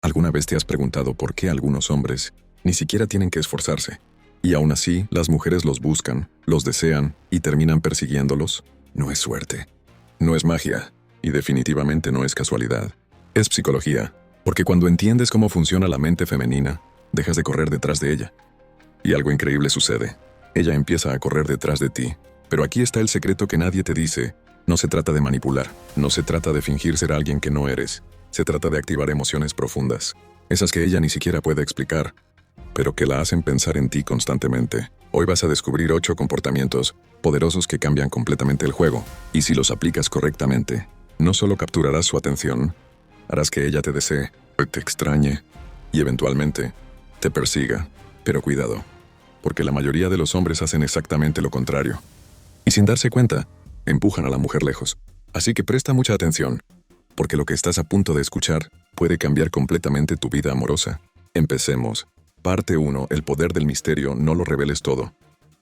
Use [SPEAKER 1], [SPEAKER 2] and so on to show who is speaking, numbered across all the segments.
[SPEAKER 1] ¿Alguna vez te has preguntado por qué algunos hombres ni siquiera tienen que esforzarse? Y aún así, las mujeres los buscan, los desean y terminan persiguiéndolos. No es suerte. No es magia. Y definitivamente no es casualidad. Es psicología. Porque cuando entiendes cómo funciona la mente femenina, dejas de correr detrás de ella. Y algo increíble sucede. Ella empieza a correr detrás de ti. Pero aquí está el secreto que nadie te dice. No se trata de manipular. No se trata de fingir ser alguien que no eres. Se trata de activar emociones profundas. Esas que ella ni siquiera puede explicar, pero que la hacen pensar en ti constantemente. Hoy vas a descubrir 8 comportamientos poderosos que cambian completamente el juego. Y si los aplicas correctamente, no solo capturarás su atención, harás que ella te desee, te extrañe y eventualmente te persiga. Pero cuidado, porque la mayoría de los hombres hacen exactamente lo contrario. Y sin darse cuenta, empujan a la mujer lejos. Así que presta mucha atención, porque lo que estás a punto de escuchar puede cambiar completamente tu vida amorosa. Empecemos. Parte 1. El poder del misterio. No lo reveles todo.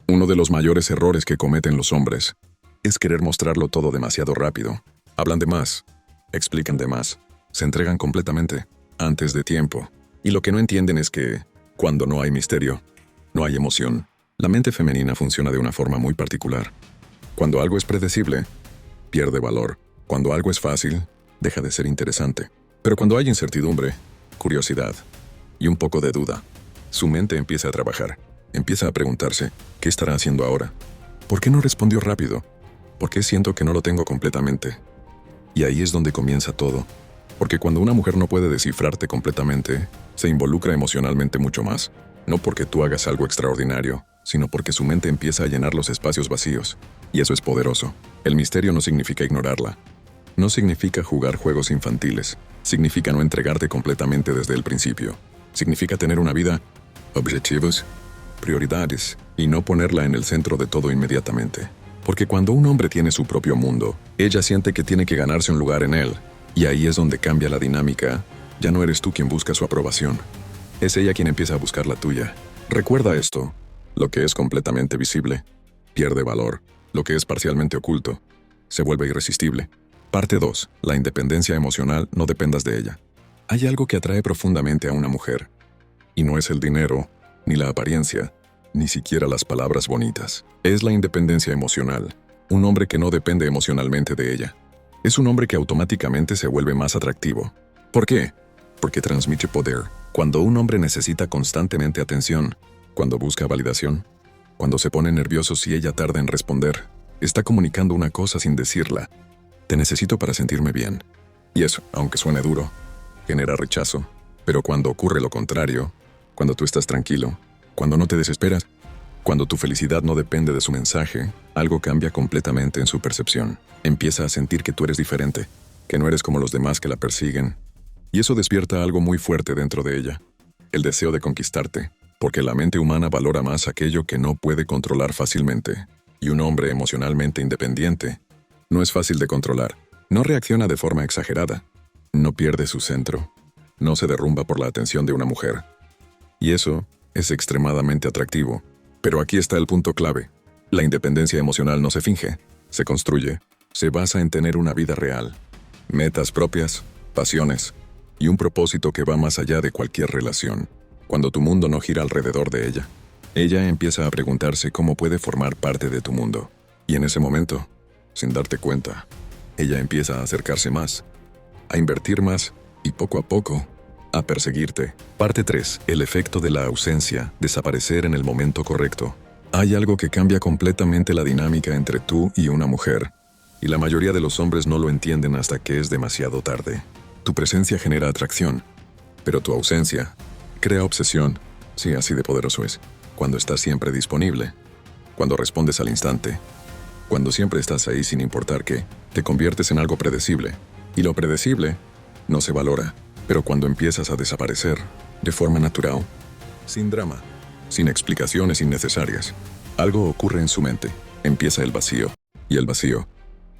[SPEAKER 1] Uno de los mayores errores que cometen los hombres es querer mostrarlo todo demasiado rápido. Hablan de más, explican de más, se entregan completamente, antes de tiempo. Y lo que no entienden es que, cuando no hay misterio, no hay emoción. La mente femenina funciona de una forma muy particular. Cuando algo es predecible, pierde valor. Cuando algo es fácil, deja de ser interesante. Pero cuando hay incertidumbre, curiosidad y un poco de duda, su mente empieza a trabajar. Empieza a preguntarse, ¿qué estará haciendo ahora? ¿Por qué no respondió rápido? ¿Por qué siento que no lo tengo completamente? Y ahí es donde comienza todo. Porque cuando una mujer no puede descifrarte completamente, se involucra emocionalmente mucho más. No porque tú hagas algo extraordinario, sino porque su mente empieza a llenar los espacios vacíos. Y eso es poderoso. El misterio no significa ignorarla. No significa jugar juegos infantiles. Significa no entregarte completamente desde el principio. Significa tener una vida, objetivos, prioridades, y no ponerla en el centro de todo inmediatamente. Porque cuando un hombre tiene su propio mundo, ella siente que tiene que ganarse un lugar en él. Y ahí es donde cambia la dinámica. Ya no eres tú quien busca su aprobación. Es ella quien empieza a buscar la tuya. Recuerda esto. Lo que es completamente visible pierde valor. Lo que es parcialmente oculto se vuelve irresistible. Parte 2. La independencia emocional. No dependas de ella. Hay algo que atrae profundamente a una mujer. Y no es el dinero, ni la apariencia, ni siquiera las palabras bonitas. Es la independencia emocional. Un hombre que no depende emocionalmente de ella. Es un hombre que automáticamente se vuelve más atractivo. ¿Por qué? Porque transmite poder. Cuando un hombre necesita constantemente atención, cuando busca validación, cuando se pone nervioso si ella tarda en responder, está comunicando una cosa sin decirla. Te necesito para sentirme bien. Y eso, aunque suene duro, genera rechazo. Pero cuando ocurre lo contrario, cuando tú estás tranquilo, cuando no te desesperas, cuando tu felicidad no depende de su mensaje, algo cambia completamente en su percepción. Empieza a sentir que tú eres diferente, que no eres como los demás que la persiguen. Y eso despierta algo muy fuerte dentro de ella, el deseo de conquistarte, porque la mente humana valora más aquello que no puede controlar fácilmente. Y un hombre emocionalmente independiente no es fácil de controlar. No reacciona de forma exagerada, no pierde su centro, no se derrumba por la atención de una mujer. Y eso es extremadamente atractivo. Pero aquí está el punto clave. La independencia emocional no se finge, se construye, se basa en tener una vida real, metas propias, pasiones y un propósito que va más allá de cualquier relación. Cuando tu mundo no gira alrededor de ella, ella empieza a preguntarse cómo puede formar parte de tu mundo. Y en ese momento, sin darte cuenta, ella empieza a acercarse más, a invertir más y poco a poco, a perseguirte. Parte 3. El efecto de la ausencia. Desaparecer en el momento correcto. Hay algo que cambia completamente la dinámica entre tú y una mujer, y la mayoría de los hombres no lo entienden hasta que es demasiado tarde. Tu presencia genera atracción, pero tu ausencia crea obsesión. Sí, así de poderoso es. Cuando estás siempre disponible, cuando respondes al instante, cuando siempre estás ahí sin importar qué, te conviertes en algo predecible. Y lo predecible no se valora. Pero cuando empiezas a desaparecer, de forma natural, sin drama, sin explicaciones innecesarias, algo ocurre en su mente. Empieza el vacío. Y el vacío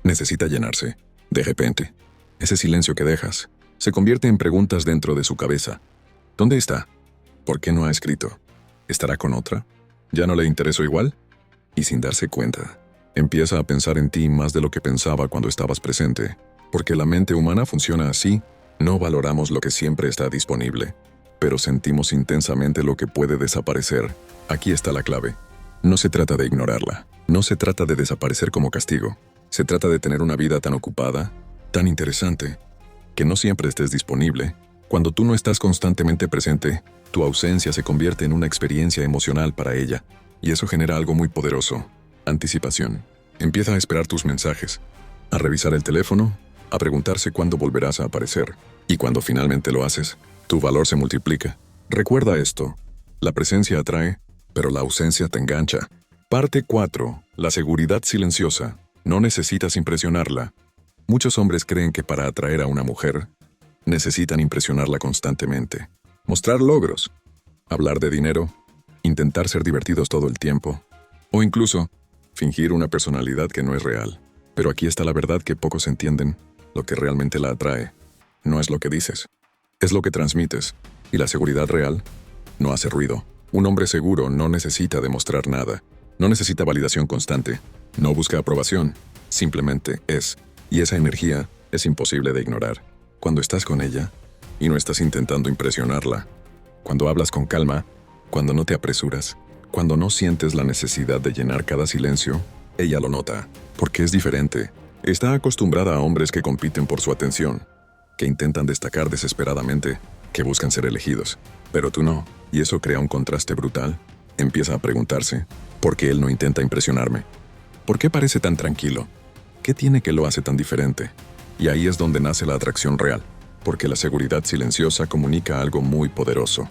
[SPEAKER 1] necesita llenarse. De repente, ese silencio que dejas se convierte en preguntas dentro de su cabeza. ¿Dónde está? ¿Por qué no ha escrito? ¿Estará con otra? ¿Ya no le intereso igual? Y sin darse cuenta, empieza a pensar en ti más de lo que pensaba cuando estabas presente. Porque la mente humana funciona así. No valoramos lo que siempre está disponible, pero sentimos intensamente lo que puede desaparecer. Aquí está la clave. No se trata de ignorarla. No se trata de desaparecer como castigo. Se trata de tener una vida tan ocupada, tan interesante, que no siempre estés disponible. Cuando tú no estás constantemente presente, tu ausencia se convierte en una experiencia emocional para ella. Y eso genera algo muy poderoso. Anticipación. Empieza a esperar tus mensajes, a revisar el teléfono, a preguntarse cuándo volverás a aparecer. Y cuando finalmente lo haces, tu valor se multiplica. Recuerda esto. La presencia atrae, pero la ausencia te engancha. Parte 4. La seguridad silenciosa. No necesitas impresionarla. Muchos hombres creen que para atraer a una mujer, necesitan impresionarla constantemente. Mostrar logros, hablar de dinero, intentar ser divertidos todo el tiempo, o incluso fingir una personalidad que no es real. Pero aquí está la verdad que pocos entienden. Lo que realmente la atrae no es lo que dices, es lo que transmites. Y la seguridad real no hace ruido. Un hombre seguro no necesita demostrar nada, no necesita validación constante, no busca aprobación, simplemente es. Y esa energía es imposible de ignorar. Cuando estás con ella y no estás intentando impresionarla, cuando hablas con calma, cuando no te apresuras, cuando no sientes la necesidad de llenar cada silencio, ella lo nota, porque es diferente. Está acostumbrada a hombres que compiten por su atención, que intentan destacar desesperadamente, que buscan ser elegidos. Pero tú no, y eso crea un contraste brutal. Empieza a preguntarse, ¿por qué él no intenta impresionarme? ¿Por qué parece tan tranquilo? ¿Qué tiene que lo hace tan diferente? Y ahí es donde nace la atracción real, porque la seguridad silenciosa comunica algo muy poderoso.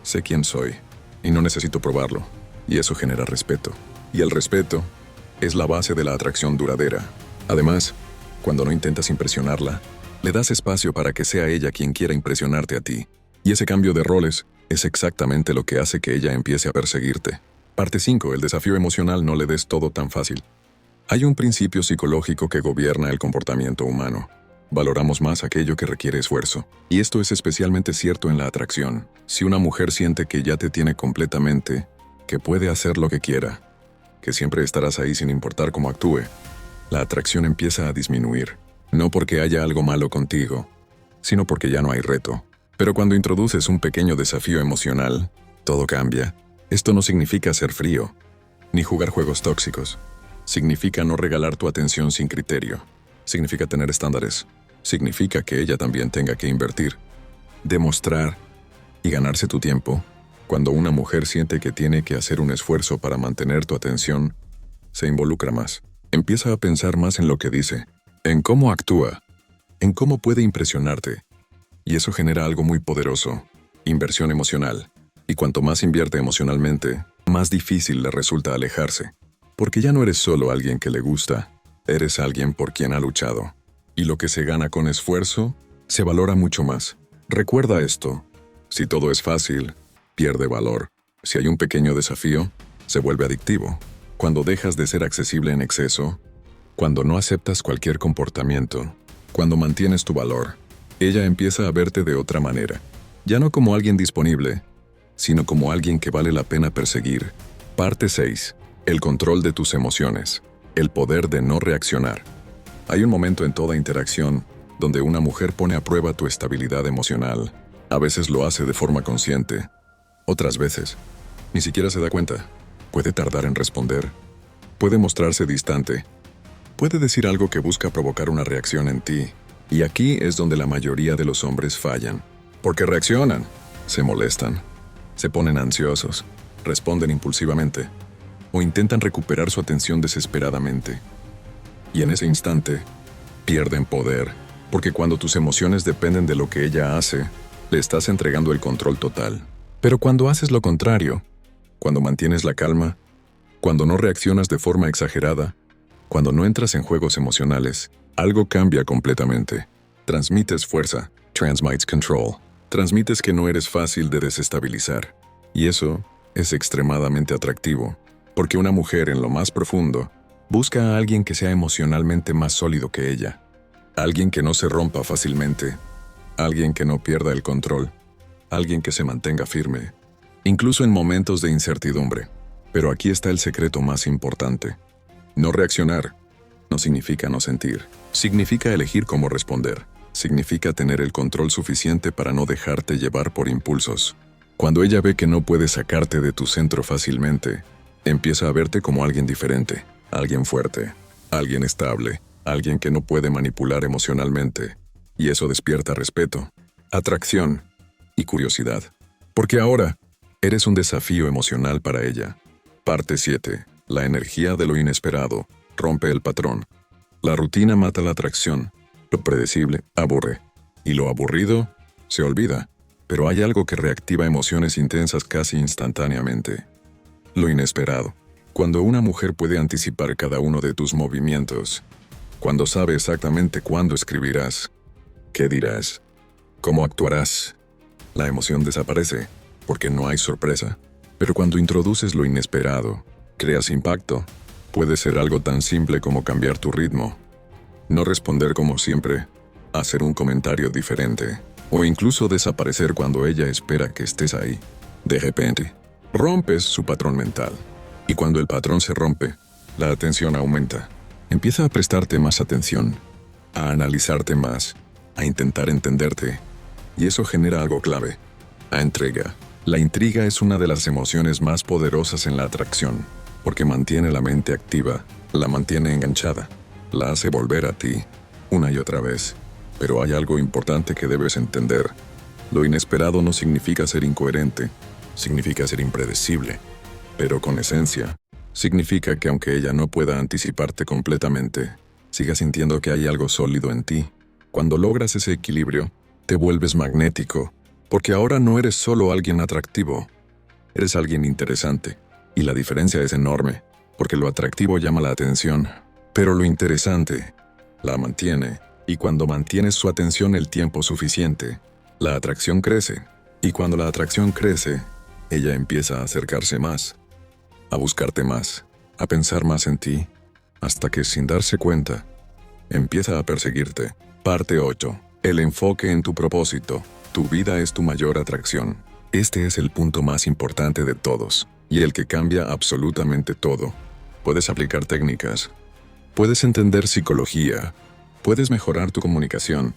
[SPEAKER 1] Sé quién soy, y no necesito probarlo, y eso genera respeto. Y el respeto es la base de la atracción duradera. Además, cuando no intentas impresionarla, le das espacio para que sea ella quien quiera impresionarte a ti. Y ese cambio de roles es exactamente lo que hace que ella empiece a perseguirte. Parte 5. El desafío emocional. No le des todo tan fácil. Hay un principio psicológico que gobierna el comportamiento humano. Valoramos más aquello que requiere esfuerzo. Y esto es especialmente cierto en la atracción. Si una mujer siente que ya te tiene completamente, que puede hacer lo que quiera, que siempre estarás ahí sin importar cómo actúe, la atracción empieza a disminuir. No porque haya algo malo contigo, sino porque ya no hay reto. Pero cuando introduces un pequeño desafío emocional, todo cambia. Esto no significa ser frío, ni jugar juegos tóxicos. Significa no regalar tu atención sin criterio. Significa tener estándares. Significa que ella también tenga que invertir, demostrar y ganarse tu tiempo. Cuando una mujer siente que tiene que hacer un esfuerzo para mantener tu atención, se involucra más. Empieza a pensar más en lo que dice, en cómo actúa, en cómo puede impresionarte. Y eso genera algo muy poderoso, inversión emocional. Y cuanto más invierte emocionalmente, más difícil le resulta alejarse. Porque ya no eres solo alguien que le gusta, eres alguien por quien ha luchado. Y lo que se gana con esfuerzo, se valora mucho más. Recuerda esto, si todo es fácil, pierde valor. Si hay un pequeño desafío, se vuelve adictivo. Cuando dejas de ser accesible en exceso, cuando no aceptas cualquier comportamiento, cuando mantienes tu valor, ella empieza a verte de otra manera. Ya no como alguien disponible, sino como alguien que vale la pena perseguir. Parte 6. El control de tus emociones. El poder de no reaccionar. Hay un momento en toda interacción donde una mujer pone a prueba tu estabilidad emocional. A veces lo hace de forma consciente. Otras veces, ni siquiera se da cuenta. Puede tardar en responder. Puede mostrarse distante. Puede decir algo que busca provocar una reacción en ti. Y aquí es donde la mayoría de los hombres fallan. Porque reaccionan. Se molestan. Se ponen ansiosos. Responden impulsivamente. O intentan recuperar su atención desesperadamente. Y en ese instante, pierden poder. Porque cuando tus emociones dependen de lo que ella hace, le estás entregando el control total. Pero cuando haces lo contrario, cuando mantienes la calma, cuando no reaccionas de forma exagerada, cuando no entras en juegos emocionales, algo cambia completamente. Transmites fuerza, transmites control. Transmites que no eres fácil de desestabilizar. Y eso es extremadamente atractivo, porque una mujer en lo más profundo busca a alguien que sea emocionalmente más sólido que ella. Alguien que no se rompa fácilmente. Alguien que no pierda el control. Alguien que se mantenga firme, incluso en momentos de incertidumbre. Pero aquí está el secreto más importante. No reaccionar no significa no sentir. Significa elegir cómo responder. Significa tener el control suficiente para no dejarte llevar por impulsos. Cuando ella ve que no puede sacarte de tu centro fácilmente, empieza a verte como alguien diferente, alguien fuerte, alguien estable, alguien que no puede manipular emocionalmente. Y eso despierta respeto, atracción y curiosidad. Porque ahora eres un desafío emocional para ella. Parte 7. La energía de lo inesperado rompe el patrón. La rutina mata la atracción. Lo predecible aburre. Y lo aburrido se olvida. Pero hay algo que reactiva emociones intensas casi instantáneamente. Lo inesperado. Cuando una mujer puede anticipar cada uno de tus movimientos. Cuando sabe exactamente cuándo escribirás, qué dirás, cómo actuarás. La emoción desaparece, porque no hay sorpresa. Pero cuando introduces lo inesperado, creas impacto. Puede ser algo tan simple como cambiar tu ritmo. No responder como siempre, hacer un comentario diferente, o incluso desaparecer cuando ella espera que estés ahí. De repente, rompes su patrón mental. Y cuando el patrón se rompe, la atención aumenta. Empieza a prestarte más atención, a analizarte más, a intentar entenderte. Y eso genera algo clave: la entrega. La intriga es una de las emociones más poderosas en la atracción, porque mantiene la mente activa, la mantiene enganchada, la hace volver a ti, una y otra vez. Pero hay algo importante que debes entender. Lo inesperado no significa ser incoherente, significa ser impredecible. Pero con esencia, significa que aunque ella no pueda anticiparte completamente, sigas sintiendo que hay algo sólido en ti. Cuando logras ese equilibrio, te vuelves magnético, porque ahora no eres solo alguien atractivo, eres alguien interesante. Y la diferencia es enorme, porque lo atractivo llama la atención, pero lo interesante la mantiene. Y cuando mantienes su atención el tiempo suficiente, la atracción crece. Y cuando la atracción crece, ella empieza a acercarse más, a buscarte más, a pensar más en ti, hasta que sin darse cuenta, empieza a perseguirte. Parte 8. El enfoque en tu propósito. Tu vida es tu mayor atracción. Este es el punto más importante de todos, y el que cambia absolutamente todo. Puedes aplicar técnicas, puedes entender psicología, puedes mejorar tu comunicación,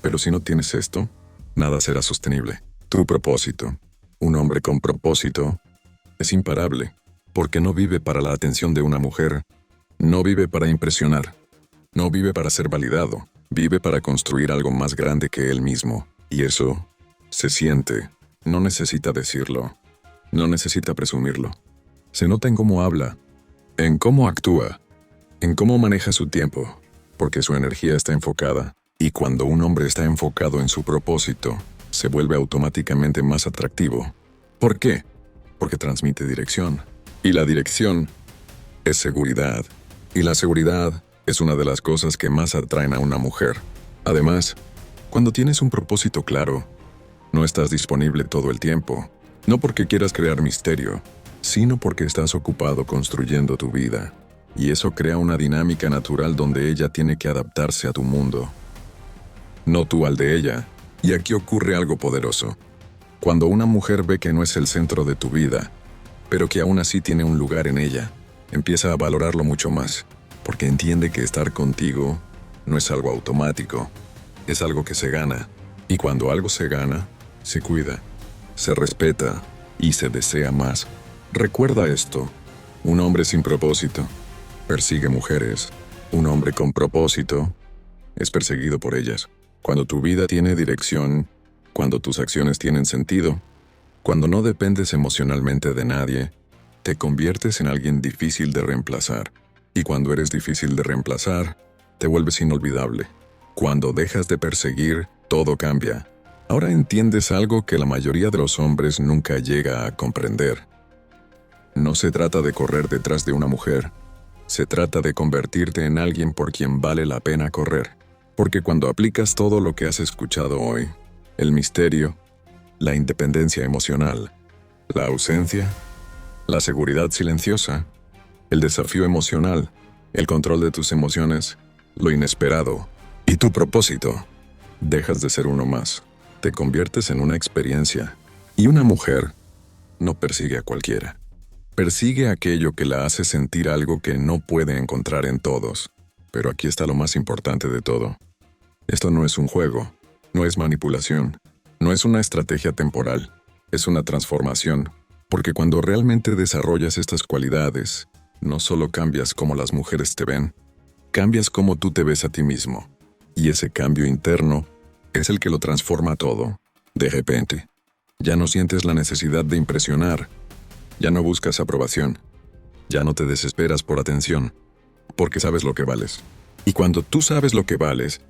[SPEAKER 1] pero si no tienes esto, nada será sostenible. Tu propósito. Un hombre con propósito es imparable, porque no vive para la atención de una mujer, no vive para impresionar, no vive para ser validado, vive para construir algo más grande que él mismo. Y eso se siente, no necesita decirlo, no necesita presumirlo. Se nota en cómo habla, en cómo actúa, en cómo maneja su tiempo, porque su energía está enfocada. Y cuando un hombre está enfocado en su propósito, se vuelve automáticamente más atractivo. ¿Por qué? Porque transmite dirección. Y la dirección es seguridad. Y la seguridad es una de las cosas que más atraen a una mujer. Además, cuando tienes un propósito claro, no estás disponible todo el tiempo. No porque quieras crear misterio, sino porque estás ocupado construyendo tu vida. Y eso crea una dinámica natural donde ella tiene que adaptarse a tu mundo, no tú al de ella. Y aquí ocurre algo poderoso. Cuando una mujer ve que no es el centro de tu vida, pero que aún así tiene un lugar en ella, empieza a valorarlo mucho más, porque entiende que estar contigo no es algo automático, es algo que se gana. Y cuando algo se gana, se cuida, se respeta y se desea más. Recuerda esto: un hombre sin propósito persigue mujeres. Un hombre con propósito es perseguido por ellas. Cuando tu vida tiene dirección, cuando tus acciones tienen sentido, cuando no dependes emocionalmente de nadie, te conviertes en alguien difícil de reemplazar. Y cuando eres difícil de reemplazar, te vuelves inolvidable. Cuando dejas de perseguir, todo cambia. Ahora entiendes algo que la mayoría de los hombres nunca llega a comprender. No se trata de correr detrás de una mujer. Se trata de convertirte en alguien por quien vale la pena correr. Porque cuando aplicas todo lo que has escuchado hoy, el misterio, la independencia emocional, la ausencia, la seguridad silenciosa, el desafío emocional, el control de tus emociones, lo inesperado y tu propósito, dejas de ser uno más. Te conviertes en una experiencia. Y una mujer no persigue a cualquiera. Persigue aquello que la hace sentir algo que no puede encontrar en todos. Pero aquí está lo más importante de todo. Esto no es un juego, no es manipulación, no es una estrategia temporal, es una transformación, porque cuando realmente desarrollas estas cualidades, no solo cambias cómo las mujeres te ven, cambias cómo tú te ves a ti mismo. Y ese cambio interno es el que lo transforma todo. De repente, ya no sientes la necesidad de impresionar, ya no buscas aprobación, ya no te desesperas por atención, porque sabes lo que vales. Y cuando tú sabes lo que vales,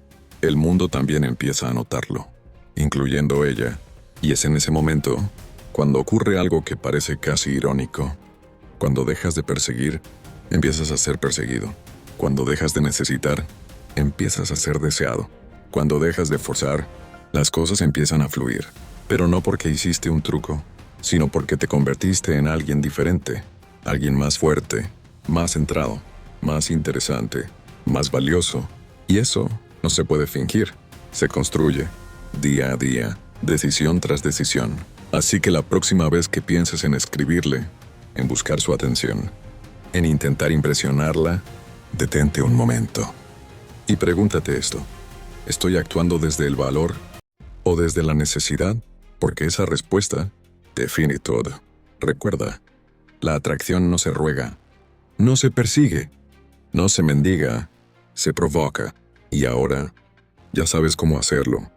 [SPEAKER 1] el mundo también empieza a notarlo, incluyendo ella. Y es en ese momento cuando ocurre algo que parece casi irónico. Cuando dejas de perseguir, empiezas a ser perseguido. Cuando dejas de necesitar, empiezas a ser deseado. Cuando dejas de forzar, las cosas empiezan a fluir. Pero no porque hiciste un truco, sino porque te convertiste en alguien diferente, alguien más fuerte, más centrado, más interesante, más valioso. Y eso no se puede fingir, se construye, día a día, decisión tras decisión. Así que la próxima vez que pienses en escribirle, en buscar su atención, en intentar impresionarla, detente un momento. Y pregúntate esto, ¿estoy actuando desde el valor o desde la necesidad? Porque esa respuesta define todo. Recuerda, la atracción no se ruega, no se persigue, no se mendiga, se provoca. Y ahora, ya sabes cómo hacerlo.